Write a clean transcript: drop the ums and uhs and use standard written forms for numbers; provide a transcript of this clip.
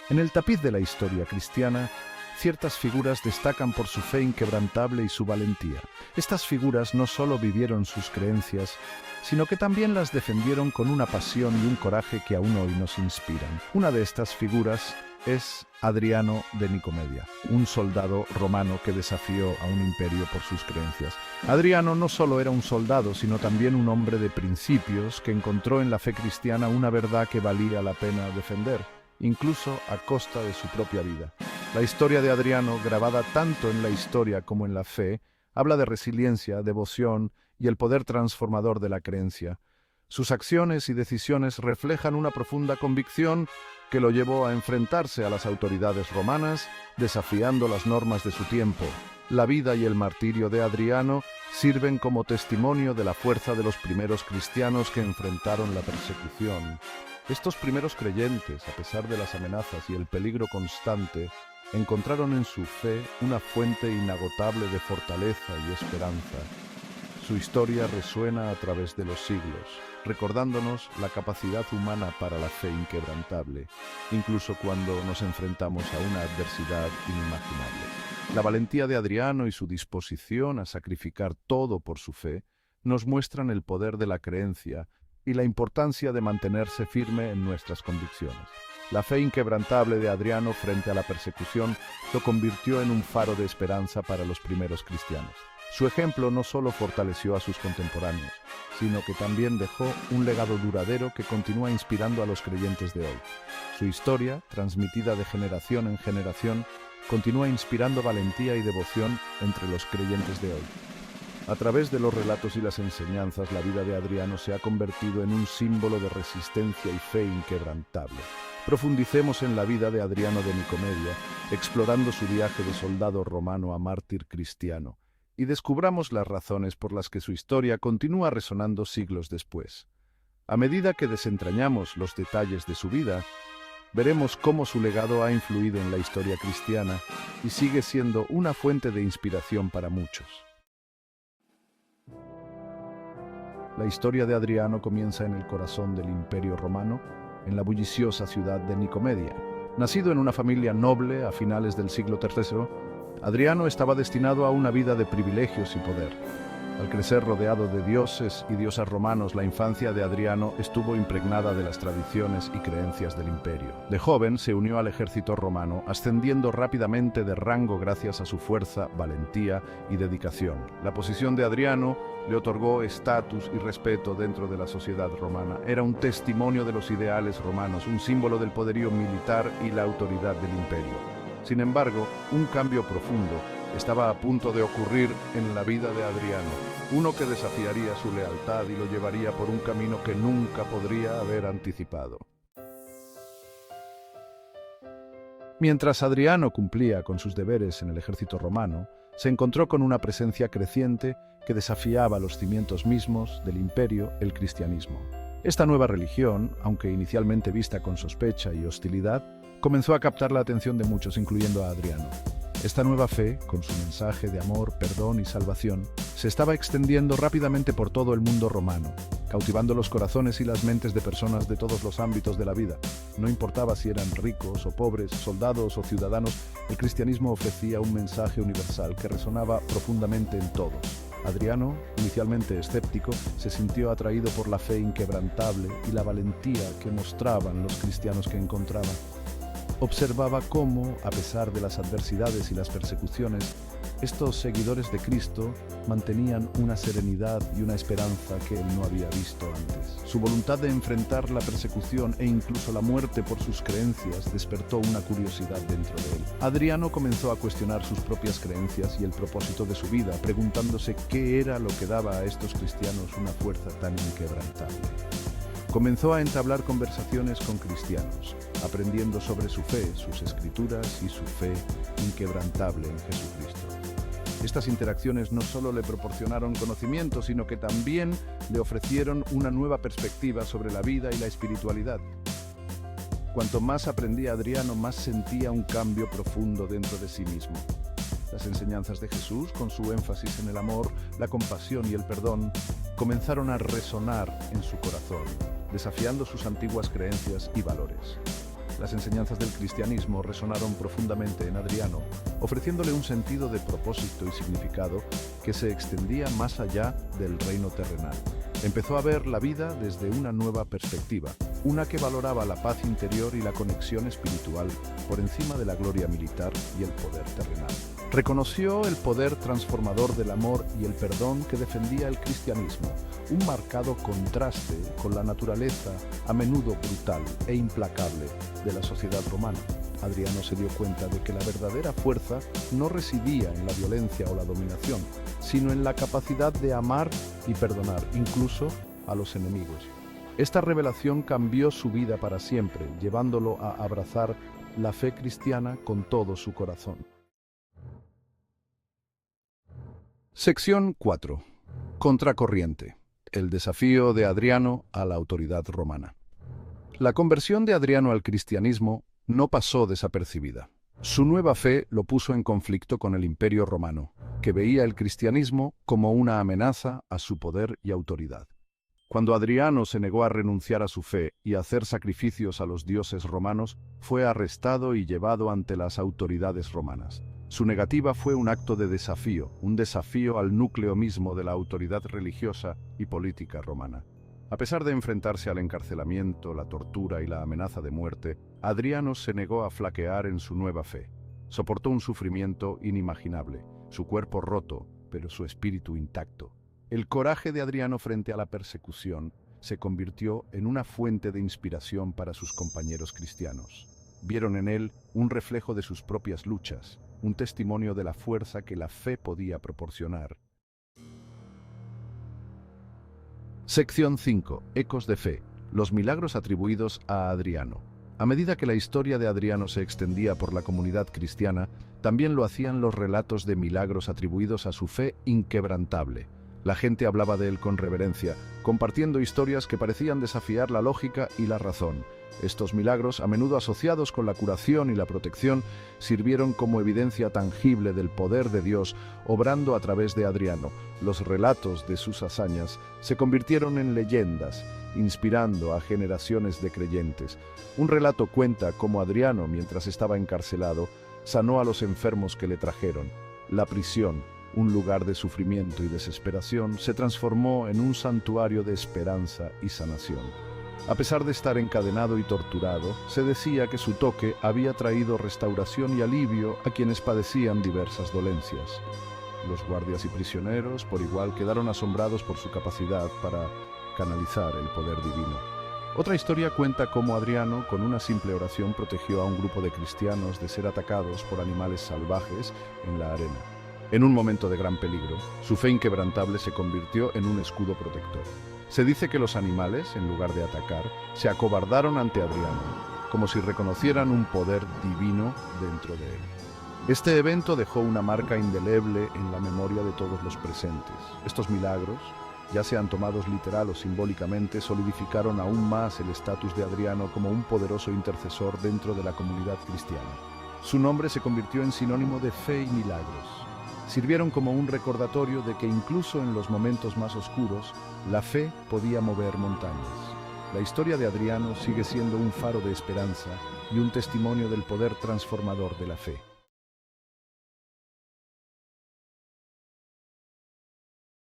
En el tapiz de la historia cristiana, ciertas figuras destacan por su fe inquebrantable y su valentía. Estas figuras no solo vivieron sus creencias, sino que también las defendieron con una pasión y un coraje que aún hoy nos inspiran. Una de estas figuras es Adriano de Nicomedia, un soldado romano que desafió a un imperio por sus creencias. Adriano no solo era un soldado, sino también un hombre de principios que encontró en la fe cristiana una verdad que valía la pena defender, incluso a costa de su propia vida. La historia de Adriano, grabada tanto en la historia como en la fe, habla de resiliencia, devoción y el poder transformador de la creencia. Sus acciones y decisiones reflejan una profunda convicción que lo llevó a enfrentarse a las autoridades romanas, desafiando las normas de su tiempo. La vida y el martirio de Adriano sirven como testimonio de la fuerza de los primeros cristianos que enfrentaron la persecución. Estos primeros creyentes, a pesar de las amenazas y el peligro constante, encontraron en su fe una fuente inagotable de fortaleza y esperanza. Su historia resuena a través de los siglos, recordándonos la capacidad humana para la fe inquebrantable, incluso cuando nos enfrentamos a una adversidad inimaginable. La valentía de Adriano y su disposición a sacrificar todo por su fe nos muestran el poder de la creencia y la importancia de mantenerse firme en nuestras convicciones. La fe inquebrantable de Adriano frente a la persecución lo convirtió en un faro de esperanza para los primeros cristianos. Su ejemplo no solo fortaleció a sus contemporáneos, sino que también dejó un legado duradero que continúa inspirando a los creyentes de hoy. Su historia, transmitida de generación en generación, continúa inspirando valentía y devoción entre los creyentes de hoy. A través de los relatos y las enseñanzas, la vida de Adriano se ha convertido en un símbolo de resistencia y fe inquebrantable. Profundicemos en la vida de Adriano de Nicomedia, explorando su viaje de soldado romano a mártir cristiano, y descubramos las razones por las que su historia continúa resonando siglos después. A medida que desentrañamos los detalles de su vida, veremos cómo su legado ha influido en la historia cristiana y sigue siendo una fuente de inspiración para muchos. La historia de Adriano comienza en el corazón del Imperio Romano, en la bulliciosa ciudad de Nicomedia. Nacido en una familia noble a finales del siglo III, Adriano estaba destinado a una vida de privilegios y poder. Al crecer rodeado de dioses y diosas romanos, la infancia de Adriano estuvo impregnada de las tradiciones y creencias del imperio. De joven se unió al ejército romano, ascendiendo rápidamente de rango gracias a su fuerza, valentía y dedicación. La posición de Adriano le otorgó estatus y respeto dentro de la sociedad romana. Era un testimonio de los ideales romanos, un símbolo del poderío militar y la autoridad del imperio. Sin embargo, un cambio profundo estaba a punto de ocurrir en la vida de Adriano, uno que desafiaría su lealtad y lo llevaría por un camino que nunca podría haber anticipado. Mientras Adriano cumplía con sus deberes en el ejército romano, se encontró con una presencia creciente que desafiaba los cimientos mismos del imperio, el cristianismo. Esta nueva religión, aunque inicialmente vista con sospecha y hostilidad, comenzó a captar la atención de muchos, incluyendo a Adriano. Esta nueva fe, con su mensaje de amor, perdón y salvación, se estaba extendiendo rápidamente por todo el mundo romano, cautivando los corazones y las mentes de personas de todos los ámbitos de la vida. No importaba si eran ricos o pobres, soldados o ciudadanos, el cristianismo ofrecía un mensaje universal que resonaba profundamente en todos. Adriano, inicialmente escéptico, se sintió atraído por la fe inquebrantable y la valentía que mostraban los cristianos que encontraba. Observaba cómo, a pesar de las adversidades y las persecuciones, estos seguidores de Cristo mantenían una serenidad y una esperanza que él no había visto antes. Su voluntad de enfrentar la persecución e incluso la muerte por sus creencias despertó una curiosidad dentro de él. Adriano comenzó a cuestionar sus propias creencias y el propósito de su vida, preguntándose qué era lo que daba a estos cristianos una fuerza tan inquebrantable. Comenzó a entablar conversaciones con cristianos, aprendiendo sobre su fe, sus escrituras y su fe inquebrantable en Jesucristo. Estas interacciones no solo le proporcionaron conocimiento, sino que también le ofrecieron una nueva perspectiva sobre la vida y la espiritualidad. Cuanto más aprendía Adriano, más sentía un cambio profundo dentro de sí mismo. Las enseñanzas de Jesús, con su énfasis en el amor, la compasión y el perdón, comenzaron a resonar en su corazón, desafiando sus antiguas creencias y valores. Las enseñanzas del cristianismo resonaron profundamente en Adriano, ofreciéndole un sentido de propósito y significado que se extendía más allá del reino terrenal. Empezó a ver la vida desde una nueva perspectiva, una que valoraba la paz interior y la conexión espiritual por encima de la gloria militar y el poder terrenal. Reconoció el poder transformador del amor y el perdón que defendía el cristianismo, un marcado contraste con la naturaleza a menudo brutal e implacable de la sociedad romana. Adriano se dio cuenta de que la verdadera fuerza no residía en la violencia o la dominación, sino en la capacidad de amar y perdonar, incluso a los enemigos. Esta revelación cambió su vida para siempre, llevándolo a abrazar la fe cristiana con todo su corazón. Sección 4. Contracorriente. El desafío de Adriano a la autoridad romana. La conversión de Adriano al cristianismo no pasó desapercibida. Su nueva fe lo puso en conflicto con el Imperio romano, que veía el cristianismo como una amenaza a su poder y autoridad. Cuando Adriano se negó a renunciar a su fe y a hacer sacrificios a los dioses romanos, fue arrestado y llevado ante las autoridades romanas. Su negativa fue un acto de desafío, un desafío al núcleo mismo de la autoridad religiosa y política romana. A pesar de enfrentarse al encarcelamiento, la tortura y la amenaza de muerte, Adriano se negó a flaquear en su nueva fe. Soportó un sufrimiento inimaginable, su cuerpo roto, pero su espíritu intacto. El coraje de Adriano frente a la persecución se convirtió en una fuente de inspiración para sus compañeros cristianos. Vieron en él un reflejo de sus propias luchas, un testimonio de la fuerza que la fe podía proporcionar. Sección 5. Ecos de fe. Los milagros atribuidos a Adriano. A medida que la historia de Adriano se extendía por la comunidad cristiana, también lo hacían los relatos de milagros atribuidos a su fe inquebrantable. La gente hablaba de él con reverencia, compartiendo historias que parecían desafiar la lógica y la razón. Estos milagros, a menudo asociados con la curación y la protección, sirvieron como evidencia tangible del poder de Dios obrando a través de Adriano. Los relatos de sus hazañas se convirtieron en leyendas, inspirando a generaciones de creyentes. Un relato cuenta cómo Adriano, mientras estaba encarcelado, sanó a los enfermos que le trajeron. La prisión, un lugar de sufrimiento y desesperación, se transformó en un santuario de esperanza y sanación. A pesar de estar encadenado y torturado, se decía que su toque había traído restauración y alivio a quienes padecían diversas dolencias. Los guardias y prisioneros, por igual, quedaron asombrados por su capacidad para canalizar el poder divino. Otra historia cuenta cómo Adriano, con una simple oración, protegió a un grupo de cristianos de ser atacados por animales salvajes en la arena. En un momento de gran peligro, su fe inquebrantable se convirtió en un escudo protector. Se dice que los animales, en lugar de atacar, se acobardaron ante Adriano, como si reconocieran un poder divino dentro de él. Este evento dejó una marca indeleble en la memoria de todos los presentes. Estos milagros, ya sean tomados literal o simbólicamente, solidificaron aún más el estatus de Adriano como un poderoso intercesor dentro de la comunidad cristiana. Su nombre se convirtió en sinónimo de fe y milagros. Sirvieron como un recordatorio de que incluso en los momentos más oscuros, la fe podía mover montañas. La historia de Adriano sigue siendo un faro de esperanza y un testimonio del poder transformador de la fe.